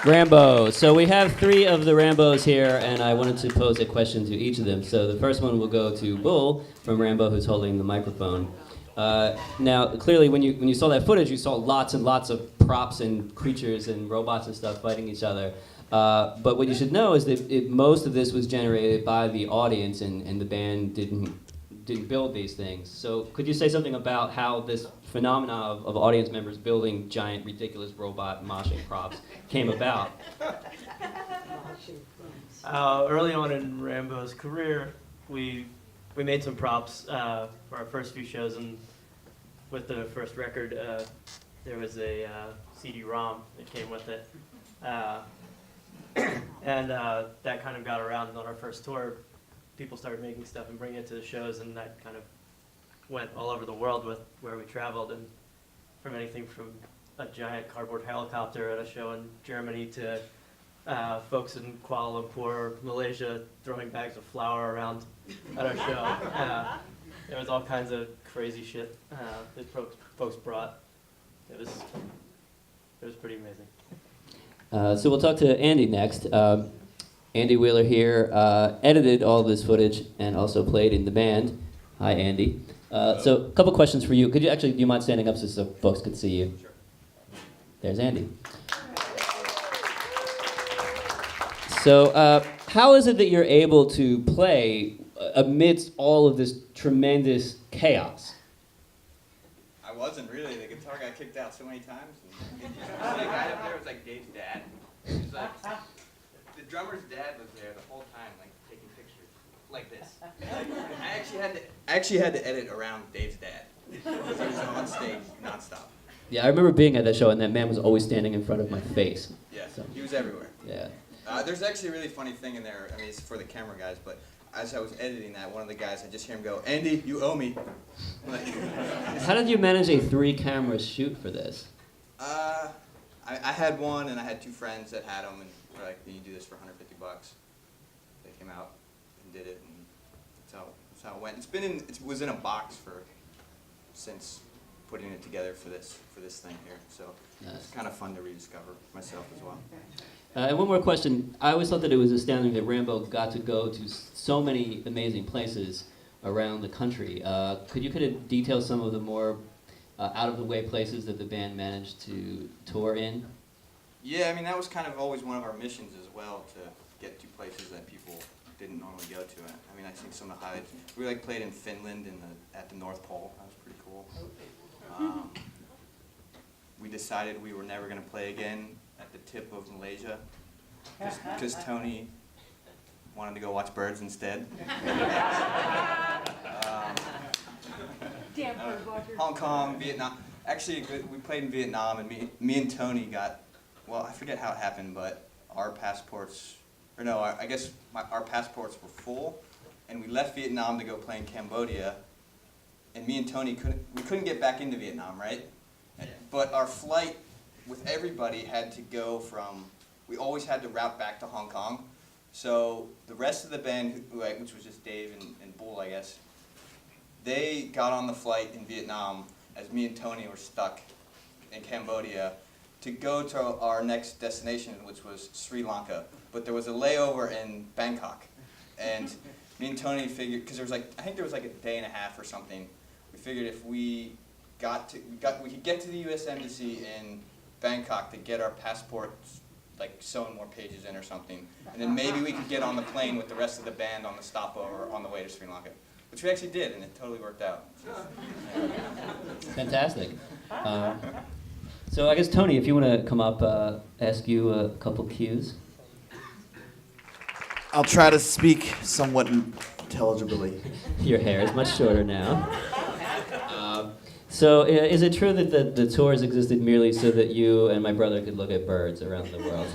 R.A.M.B.O. So we have three of the R.A.M.B.Os here, and I wanted to pose a question to each of them. So the first one will go to Bull from R.A.M.B.O, who's holding the microphone. Now, clearly, when you saw that footage, you saw lots and lots of props and creatures and robots and stuff fighting each other. But what you should know is that most of this was generated by the audience, and the band didn't build these things. So could you say something about how this phenomenon of audience members building giant, ridiculous robot moshing props came about? Early on in R.A.M.B.O's career, we made some props for our first few shows, and with the first record, there was a CD-ROM that came with it. And that kind of got around on our first tour. People started making stuff and bringing it to the shows, and that kind of went all over the world with where we traveled, and from anything from a giant cardboard helicopter at a show in Germany to folks in Kuala Lumpur, Malaysia, throwing bags of flour around at our show. There was all kinds of crazy shit that folks brought. It was pretty amazing. So we'll talk to Andy next. Andy Wheeler here edited all this footage and also played in the band. Hi, Andy. So a couple questions for you. Do you mind standing up so folks could see you? Sure. There's Andy. So how is it that you're able to play amidst all of this tremendous chaos? I wasn't really. The guitar got kicked out so many times. And the guy up there was like Dave's dad. He was like, the drummer's dad was there the whole time, like taking pictures, like this. I actually had to edit around Dave's dad because he was on stage nonstop. Yeah, I remember being at that show, and that man was always standing in front of my face. Yeah, So, he was everywhere. yeah. There's actually a really funny thing in there. I mean, it's for the camera guys, but as I was editing that, one of the guys, I just hear him go, "Andy, you owe me." Like, How did you manage a 3-camera shoot for this? I had one, and I had two friends that had them, and we're like, "Can you do this for $150?" They came out and did it, and that's how it went. It was in a box since putting it together for this thing here. So it's kind of fun to rediscover myself as well. And one more question. I always thought that it was astounding that R.A.M.B.O got to go to so many amazing places around the country. Could you kind of detail some of the more out-of-the-way places that the band managed to tour in? Yeah, I mean, that was kind of always one of our missions as well, to get to places that people didn't normally go to. I mean, I think some of the highlights, we played in Finland at the North Pole. That was pretty cool. We decided we were never going to play again at the tip of Malaysia because Tony wanted to go watch birds instead. Hong Kong, Vietnam. Actually, we played in Vietnam, and me and Tony got, well, I forget how it happened, but our passports, I guess our passports were full, and we left Vietnam to go play in Cambodia, and me and Tony couldn't get back into Vietnam, right? But our flight with everybody had to go we always had to route back to Hong Kong. So the rest of the band, which was just Dave and Bull, I guess, they got on the flight in Vietnam as me and Tony were stuck in Cambodia to go to our next destination, which was Sri Lanka. But there was a layover in Bangkok. And me and Tony figured, because I think there was like a day and a half or something, we figured if we could get to the U.S. Embassy in Bangkok to get our passports, like sewing more pages in or something, and then maybe we could get on the plane with the rest of the band on the stopover on the way to Sri Lanka, which we actually did, and it totally worked out. Fantastic. So I guess, Tony, if you want to come up, ask you a couple cues. I'll try to speak somewhat intelligibly. Your hair is much shorter now. So is it true that the tours existed merely so that you and my brother could look at birds around the world?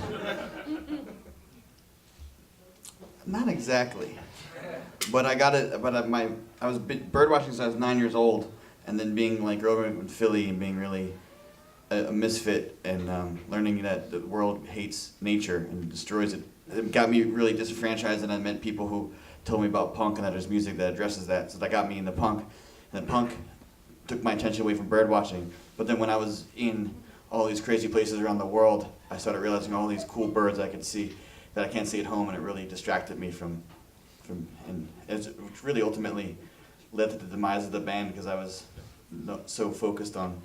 Not exactly. But I got it. But I was bird watching since I was 9 years old, and then being like growing up in Philly and being really a misfit and learning that the world hates nature and destroys it. It got me really disenfranchised, and I met people who told me about punk and that there's music that addresses that. So that got me into punk. And then punk took my attention away from bird watching. But then when I was in all these crazy places around the world, I started realizing all these cool birds I could see that I can't see at home, and it really distracted me and it really ultimately led to the demise of the band because I was so focused on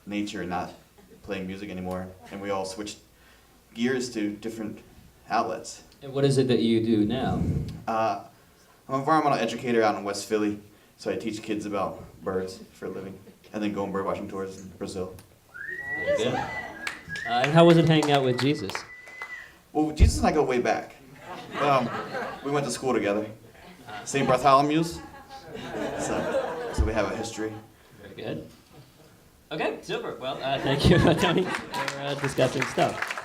nature and not playing music anymore, and we all switched gears to different outlets. And what is it that you do now? I'm an environmental educator out in West Philly, so I teach kids about birds for a living, and then go on bird watching tours in Brazil. Very good. And how was it hanging out with Jesus? Well, Jesus and I go way back. We went to school together, St. Bartholomew's, so we have a history. Very good. Okay, super. Well, thank you, Tony, for discussing stuff.